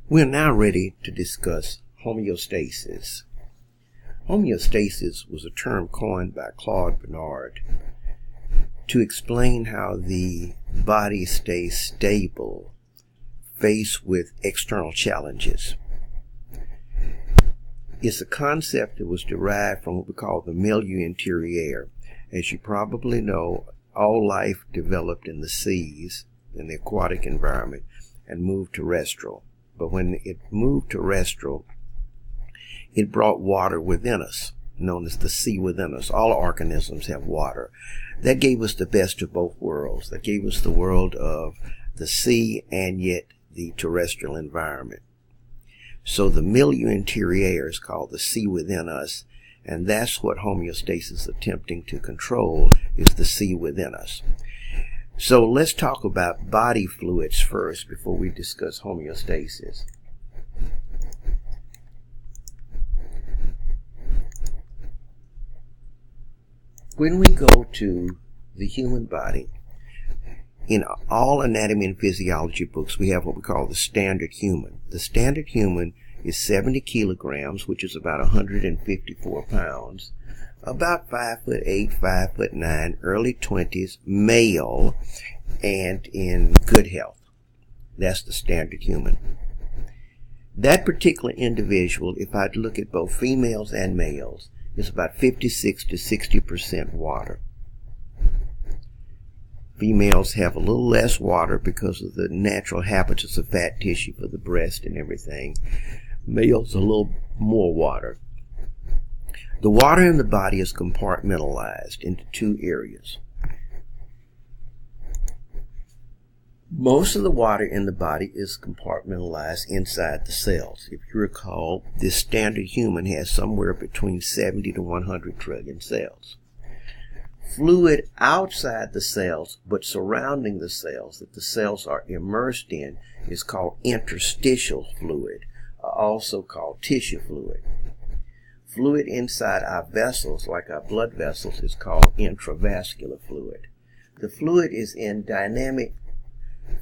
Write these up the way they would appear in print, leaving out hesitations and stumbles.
We're now ready to discuss homeostasis. Homeostasis was a term coined by Claude Bernard to explain how the body stays stable faced with external challenges. It's a concept that was derived from what we call the milieu interieur. As you probably know, all life developed in the seas, in the aquatic environment, and moved terrestrial. But when it moved terrestrial, it brought water within us, known as the sea within us. All organisms have water. That gave us the best of both worlds. That gave us the world of the sea and yet the terrestrial environment. So the milieu interieur is called the sea within us, and that's what homeostasis is attempting to control, is the sea within us. So let's talk about body fluids first before we discuss homeostasis. When we go to the human body, in all anatomy and physiology books, we have what we call the standard human. The standard human is 70 kilograms, which is about 154 pounds, about 5'8", 5'9", early 20s, male, and in good health. That's the standard human. That particular individual, if I look at both females and males, is about 56 to 60% water. Females have a little less water because of the natural habitus of fat tissue for the breast and everything. Males a little more water. The water in the body is compartmentalized into two areas. Most of the water in the body is compartmentalized inside the cells. If you recall, this standard human has somewhere between 70 to 100 trillion cells. Fluid outside the cells, but surrounding the cells, that the cells are immersed in, is called interstitial fluid, also called tissue fluid. Fluid inside our vessels, like our blood vessels, is called intravascular fluid. The fluid is in dynamic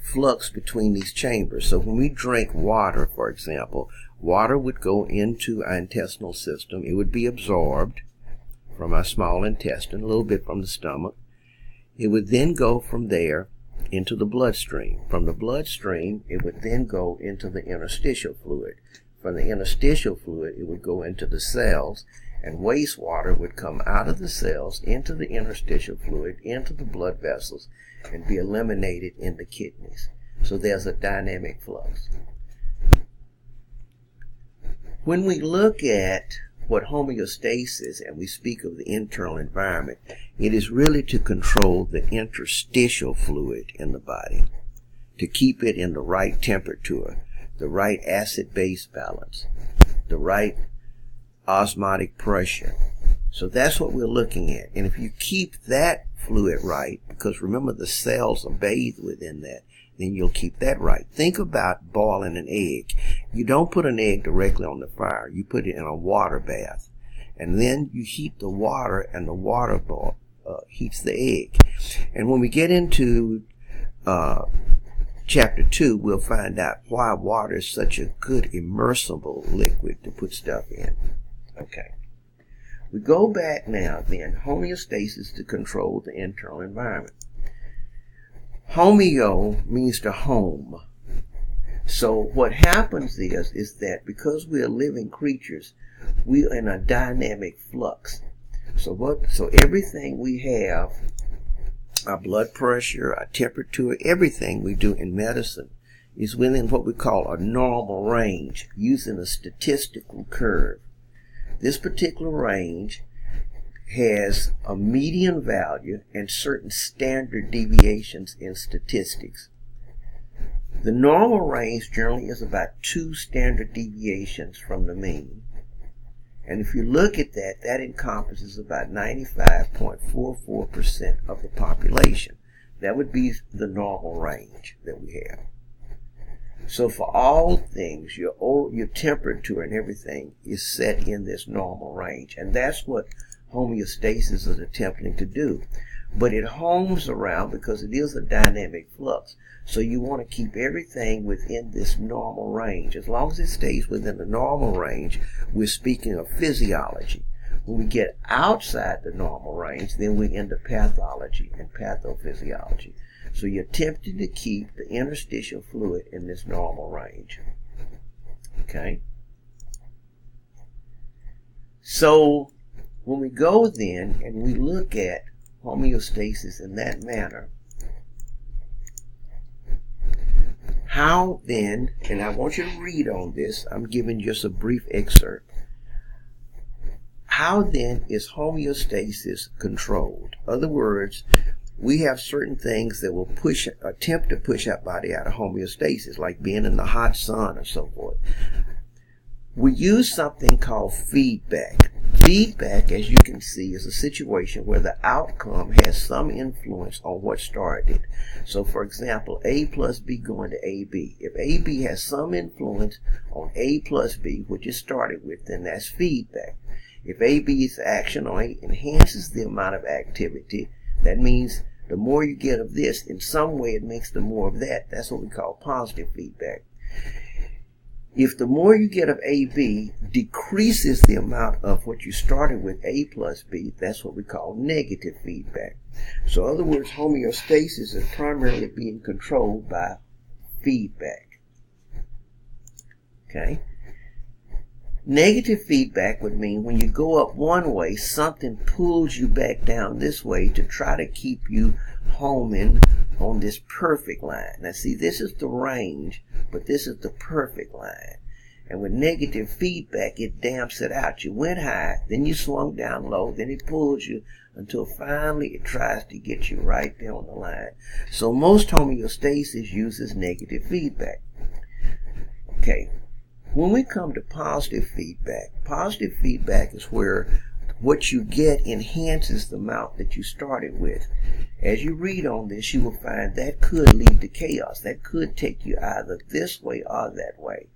flux between these chambers. So when we drink water, for example, water would go into our intestinal system. It would be absorbed from our small intestine, a little bit from the stomach. It would then go from there into the bloodstream. From the bloodstream, it would then go into the interstitial fluid. From the interstitial fluid, it would go into the cells, and wastewater would come out of the cells into the interstitial fluid, into the blood vessels, and be eliminated in the kidneys. So there's a dynamic flux. When we look at what homeostasis, and we speak of the internal environment, it is really to control the interstitial fluid in the body, to keep it in the right temperature, the right acid-base balance, the right osmotic pressure. So that's what we're looking at. And if you keep that fluid right, because remember the cells are bathed within that, then you'll keep that right. Think about boiling an egg. You don't put an egg directly on the fire. You put it in a water bath. And then you heat the water, and the water heats the egg. And when we get into Chapter 2, we'll find out why water is such a good immersible liquid to put stuff in. Okay. We go back now then. Homeostasis to control the internal environment. Homeo means to home. So what happens is that because we are living creatures, we are in a dynamic flux. So everything we have, our blood pressure, our temperature, everything we do in medicine is within what we call a normal range, using a statistical curve. This particular range has a median value and certain standard deviations in statistics. The normal range generally is about 2 standard deviations from the mean. And if you look at that, that encompasses about 95.44% of the population. That would be the normal range that we have. So for all things, your temperature and everything is set in this normal range. And that's what homeostasis is attempting to do. but it homes around because it is a dynamic flux. So you want to keep everything within this normal range. As long as it stays within the normal range, we're speaking of physiology. When we get outside the normal range, then we're into pathology and pathophysiology. So you're attempting to keep the interstitial fluid in this normal range. Okay? So when we go then and we look at homeostasis in that manner, how then, and I want you to read on this, I'm giving just a brief excerpt. How then is homeostasis controlled? In other words, we have certain things that will attempt to push our body out of homeostasis, like being in the hot sun or so forth. We use something called feedback. Feedback, as you can see, is a situation where the outcome has some influence on what started it. So, for example, A plus B going to AB. If AB has some influence on A plus B, which it started with, then that's feedback. If AB's action or A enhances the amount of activity, that means the more you get of this, in some way it makes the more of that. That's what we call positive feedback. If the more you get of AB decreases the amount of what you started with, A plus B, that's what we call negative feedback. So in other words, homeostasis is primarily being controlled by feedback. Okay? Negative feedback would mean when you go up one way, something pulls you back down this way to try to keep you homing on this perfect line. Now see, this is the range, but this is the perfect line. And with negative feedback, it damps it out. You went high, then you swung down low, then it pulls you until finally it tries to get you right there on the line. So most homeostasis uses negative feedback. Okay. When we come to positive feedback is where what you get enhances the amount that you started with. As you read on this, you will find that could lead to chaos. That could take you either this way or that way.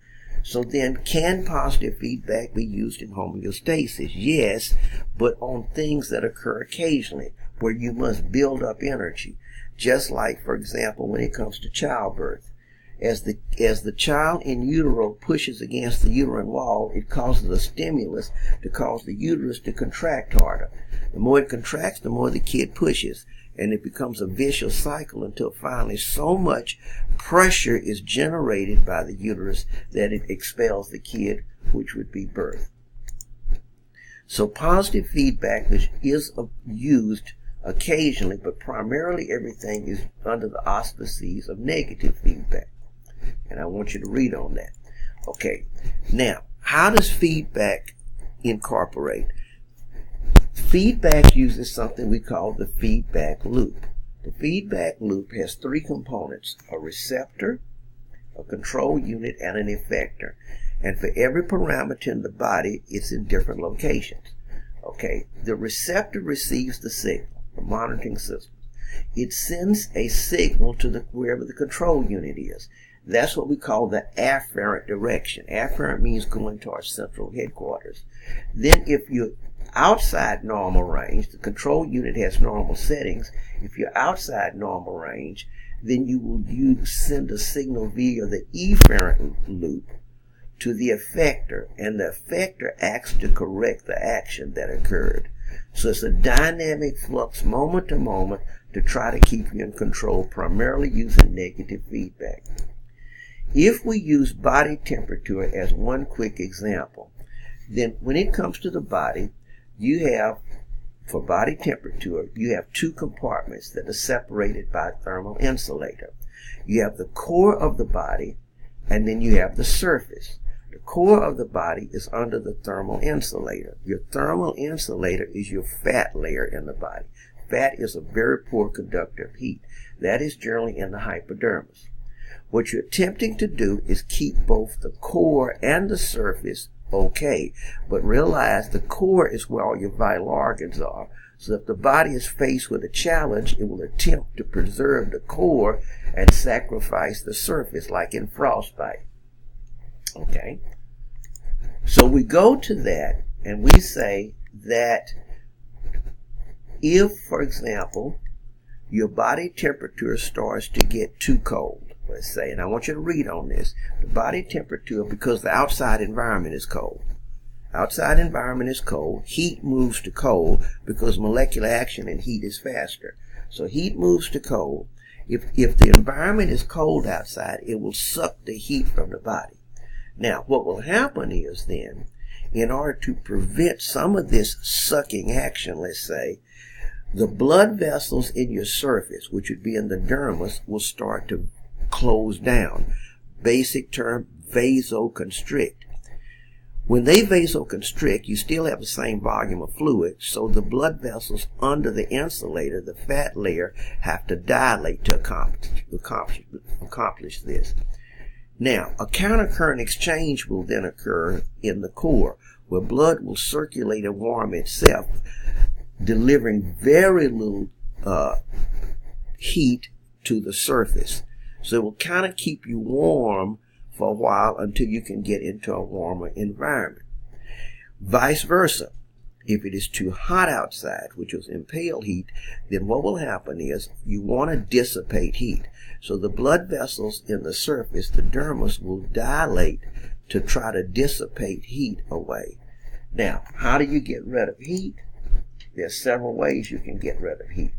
So then, can positive feedback be used in homeostasis? Yes, but on things that occur occasionally, where you must build up energy. Just like, for example, when it comes to childbirth. As the child in utero pushes against the uterine wall, it causes a stimulus to cause the uterus to contract harder. The more it contracts, the more the kid pushes, and it becomes a vicious cycle until finally so much pressure is generated by the uterus that it expels the kid, which would be birth. So positive feedback is used occasionally, but primarily everything is under the auspices of negative feedback. And I want you to read on that. Okay, now, how does feedback incorporate? Feedback uses something we call the feedback loop. The feedback loop has three components: a receptor, a control unit, and an effector. And for every parameter in the body, it's in different locations. Okay, the receptor receives the signal, the monitoring system. It sends a signal to wherever the control unit is. That's what we call the afferent direction. Afferent means going to our central headquarters. Then if you're outside normal range, the control unit has normal settings. If you're outside normal range, then you send a signal via the efferent loop to the effector, and the effector acts to correct the action that occurred. So it's a dynamic flux moment to moment to try to keep you in control, primarily using negative feedback. If we use body temperature as one quick example, then when it comes to the body, you have, for body temperature, you have two compartments that are separated by a thermal insulator. You have the core of the body, and then you have the surface. The core of the body is under the thermal insulator. Your thermal insulator is your fat layer in the body. Fat is a very poor conductor of heat. That is generally in the hypodermis. What you're attempting to do is keep both the core and the surface okay, but realize the core is where all your vital organs are. So if the body is faced with a challenge, it will attempt to preserve the core and sacrifice the surface, like in frostbite. Okay? So we go to that and we say that if, for example, your body temperature starts to get too cold, let's say, and I want you to read on this. The body temperature, because the outside environment is cold. Outside environment is cold. Heat moves to cold because molecular action in heat is faster. So heat moves to cold. If the environment is cold outside, it will suck the heat from the body. Now, what will happen is then, in order to prevent some of this sucking action, let's say, the blood vessels in your surface, which would be in the dermis, will start to close down. Basic term, vasoconstrict. When they vasoconstrict, you still have the same volume of fluid, so the blood vessels under the insulator, the fat layer, have to dilate to accomplish this. Now, a countercurrent exchange will then occur in the core, where blood will circulate and warm itself, delivering very little heat to the surface. So it will kind of keep you warm for a while until you can get into a warmer environment. Vice versa. If it is too hot outside, which is impaled heat, then what will happen is you want to dissipate heat. So the blood vessels in the surface, the dermis, will dilate to try to dissipate heat away. Now, how do you get rid of heat? There's several ways you can get rid of heat.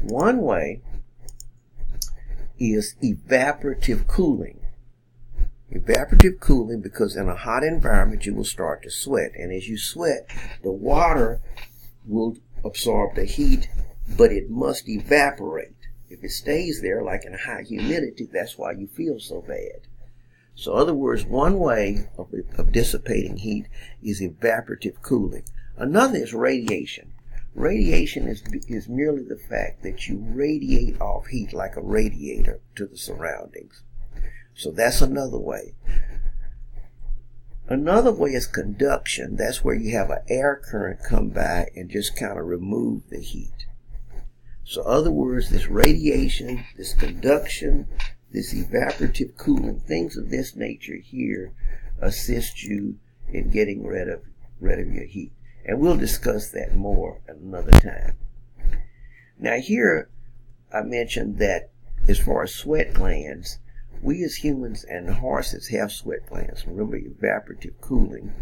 One way is evaporative cooling. Evaporative cooling, because in a hot environment you will start to sweat, and as you sweat, the water will absorb the heat, but it must evaporate. If it stays there, like in high humidity, that's why you feel so bad. So in other words, one way of dissipating heat is evaporative cooling. Another is radiation. Radiation is merely the fact that you radiate off heat like a radiator to the surroundings. So that's another way. Another way is conduction. That's where you have an air current come by and just kind of remove the heat. So in other words, this radiation, this conduction, this evaporative cooling, things of this nature here assist you in getting rid of your heat. And we'll discuss that more at another time. Now here I mentioned that as far as sweat glands, we as humans and horses have sweat glands. Remember, evaporative cooling.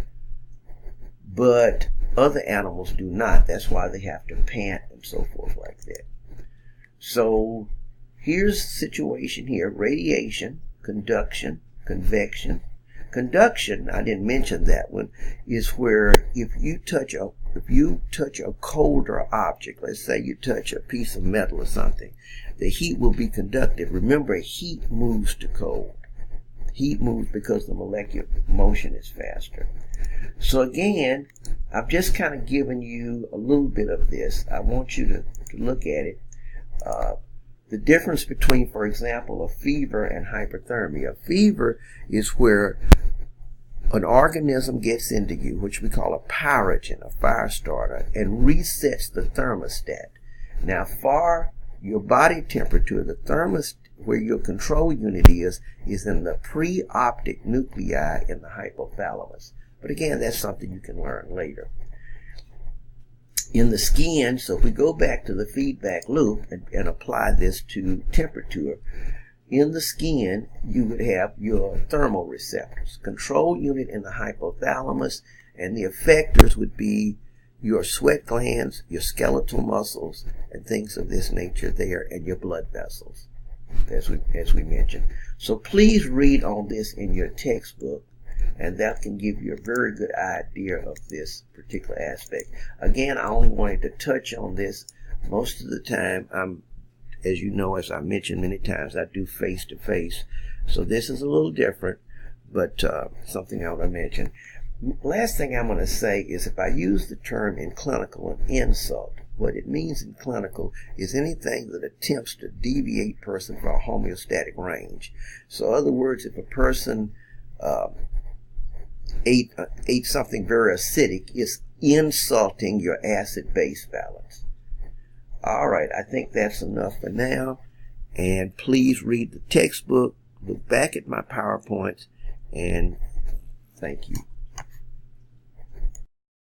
But other animals do not. That's why they have to pant and so forth like that. So here's the situation here. Radiation, conduction, convection. Conduction, I didn't mention that one, is where if you touch a colder object, let's say you touch a piece of metal or something, the heat will be conductive. Remember, heat moves to cold. Heat moves because the molecular motion is faster. So again, I've just kind of given you a little bit of this. I want you to look at it. The difference between, for example, a fever and hyperthermia. A fever is where an organism gets into you, which we call a pyrogen, a fire starter, and resets the thermostat. Now, for your body temperature, the thermostat, where your control unit is in the preoptic nuclei in the hypothalamus. But again, that's something you can learn later. In the skin, so if we go back to the feedback loop and apply this to temperature, in the skin, you would have your thermoreceptors, control unit in the hypothalamus, and the effectors would be your sweat glands, your skeletal muscles, and things of this nature there, and your blood vessels, as we mentioned. So please read on this in your textbook, and that can give you a very good idea of this particular aspect. Again, I only wanted to touch on this. Most of the time, as you know, as I mentioned many times, I do face-to-face. So this is a little different, but something I want to mention. Last thing I'm going to say is if I use the term in clinical an insult, what it means in clinical is anything that attempts to deviate person from a homeostatic range. So in other words, if a person ate something very acidic, it's insulting your acid-base balance. All right, I think that's enough for now. And please read the textbook, look back at my PowerPoints, and thank you.